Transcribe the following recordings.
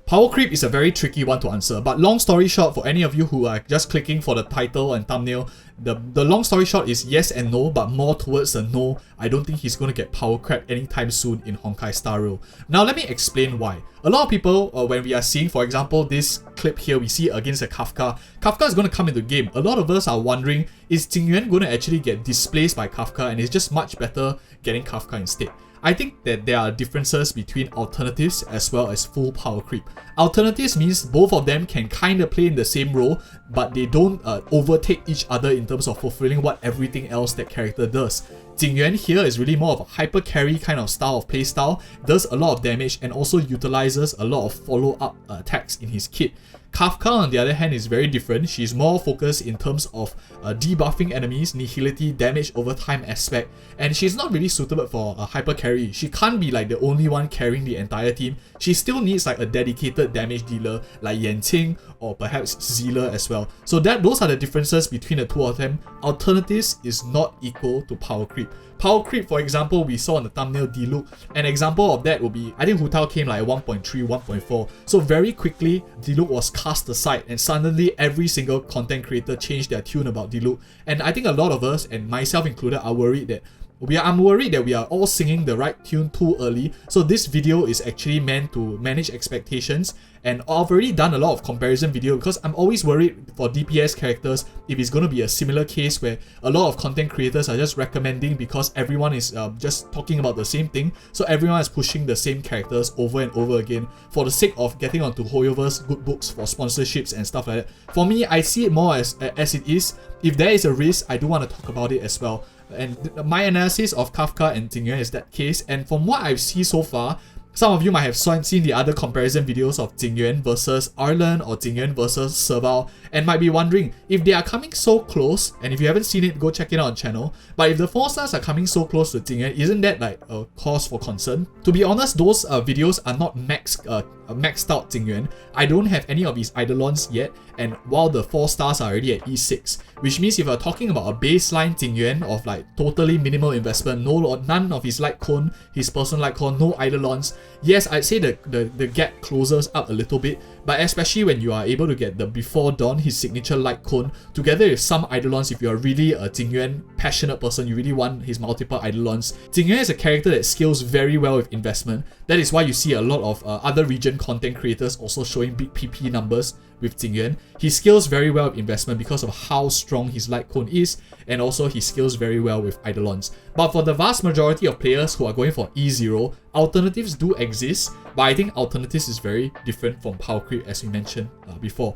Power creep is a very tricky one to answer, but long story short, for any of you who are just clicking for the title and thumbnail, the long story short is yes and no, but more towards the no. I don't think he's going to get power crept anytime soon in Honkai Star Rail. Now let me explain why. A lot of people, when we are seeing, for example, this clip here, we see against a Kafka is going to come into the game. A lot of us are wondering, is Jing Yuan going to actually get displaced by Kafka, and it's just much better getting Kafka instead? I think that there are differences between alternatives as well as full power creep. Alternatives means both of them can kind of play in the same role, but they don't overtake each other in terms of fulfilling what everything else that character does. Jing Yuan here is really more of a hyper carry kind of style of playstyle, does a lot of damage and also utilizes a lot of follow-up attacks in his kit. Kafka on the other hand is very different. She's more focused in terms of debuffing enemies, nihility, damage over time aspect, and she's not really suitable for a hyper carry. She can't be like the only one carrying the entire team. She still needs like a dedicated damage dealer like Yanqing or perhaps Zila as well. So those are the differences between the two of them. Alternatives is not equal to power creep. Power creep, for example, we saw on the thumbnail Diluc. An example of that would be, I think Hu Tao came like at 1.3, 1.4. So very quickly, Diluc was cast aside and suddenly every single content creator changed their tune about Diluc. And I think a lot of us, and myself included, are worried that I'm worried that we are all singing the right tune too early. So this video is actually meant to manage expectations, and I've already done a lot of comparison video because I'm always worried for DPS characters if it's going to be a similar case where a lot of content creators are just recommending because everyone is just talking about the same thing. So everyone is pushing the same characters over and over again for the sake of getting onto Hoyoverse good books for sponsorships and stuff like that. For me, I see it more as it is. If there is a risk, I do want to talk about it as well. And my analysis of Kafka and Jing Yuan is that case, and from what I've seen so far, some of you might have seen the other comparison videos of Jing Yuan versus Arlen or Jing Yuan versus Serval and might be wondering if they are coming so close, and if you haven't seen it, go check it out on channel. But if the 4 stars are coming so close to Jing Yuan, isn't that like a cause for concern? To be honest, those videos are not maxed out Jing Yuan. I don't have any of his Eidolons yet, and while the 4 stars are already at E6, which means if you're talking about a baseline Jing Yuan of like totally minimal investment, none of his light cone, his personal light cone, no Eidolons, yes, I'd say the gap closes up a little bit, but especially when you are able to get the Before Dawn, his signature light cone, together with some Eidolons. If you're really a Jing Yuan passionate person, you really want his multiple Eidolons. Jing Yuan is a character that scales very well with investment. That is why you see a lot of other region content creators also showing big PP numbers with Jing Yuan. He scales very well with investment because of how strong his light cone is, and also he scales very well with Eidolons. But for the vast majority of players who are going for E0, alternatives do exist, but I think alternatives is very different from power creep as we mentioned before.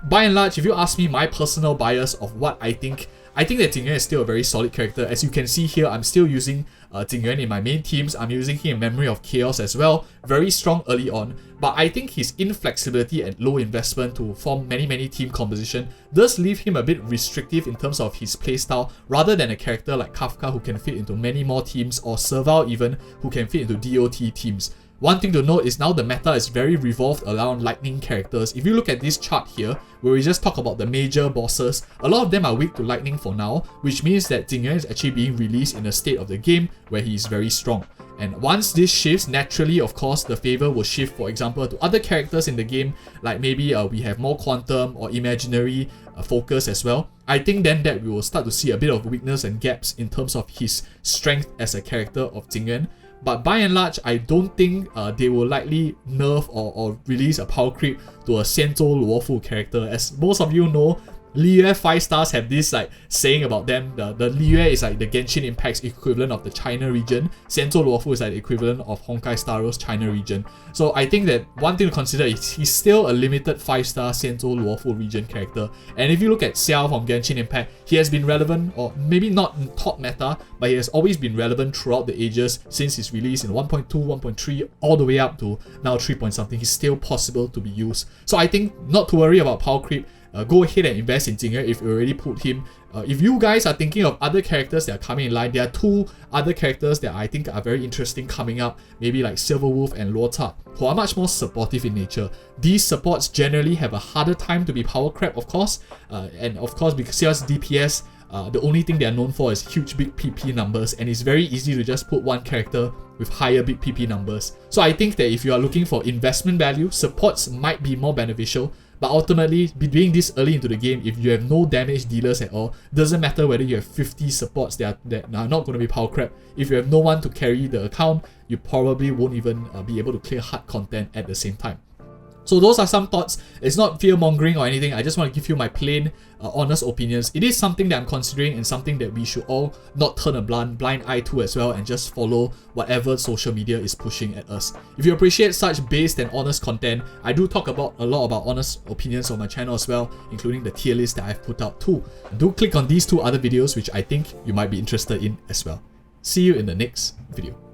By and large, if you ask me my personal bias of what I think that Jing Yuan is still a very solid character. As you can see here, I'm still using Jing Yuan in my main teams. I'm using him in Memory of Chaos as well. Very strong early on, but I think his inflexibility and low investment to form many team composition does leave him a bit restrictive in terms of his playstyle, rather than a character like Kafka who can fit into many more teams, or Serval even who can fit into DOT teams. One thing to note is now the meta is very revolved around lightning characters. If you look at this chart here, where we just talk about the major bosses, a lot of them are weak to lightning for now, which means that Jing Yuan is actually being released in a state of the game where he is very strong. And once this shifts, naturally, of course, the favor will shift, for example, to other characters in the game, like maybe we have more quantum or imaginary focus as well. I think then that we will start to see a bit of weakness and gaps in terms of his strength as a character of Jing Yuan. But by and large, I don't think they will likely nerf or release a power creep to a Xianzhou Luofu character. As most of you know, LyouRika 5 stars have this like saying about them. The LyouRika is like the Genshin Impact's equivalent of the China region. Xianzhou Luofu is like the equivalent of Honkai Star Rail's China region. So I think that one thing to consider is he's still a limited 5-star Xianzhou Luofu region character. And if you look at Xiao from Genshin Impact, he has been relevant, or maybe not in top meta, but he has always been relevant throughout the ages since his release in 1.2, 1.3, all the way up to now 3 point something. He's still possible to be used. So I think not to worry about power creep. Go ahead and invest in Jing Yuan if you already put him. If you guys are thinking of other characters that are coming in line, there are 2 other characters that I think are very interesting coming up, maybe like Silverwolf and Luota, who are much more supportive in nature. These supports generally have a harder time to be power crept, of course, and of course because DPS the only thing they are known for is huge big PP numbers, and it's very easy to just put one character with higher big PP numbers. So I think that if you are looking for investment value, supports might be more beneficial, but ultimately, being this early into the game, if you have no damage dealers at all, doesn't matter whether you have 50 supports that are not going to be Powercreep. If you have no one to carry the account, you probably won't even be able to clear hard content at the same time. So those are some thoughts. It's not fear-mongering or anything. I just want to give you my plain, honest opinions. It is something that I'm considering and something that we should all not turn a blind eye to as well and just follow whatever social media is pushing at us. If you appreciate such based and honest content, I do talk about a lot about honest opinions on my channel as well, including the tier list that I've put out too. Do click on these 2 other videos which I think you might be interested in as well. See you in the next video.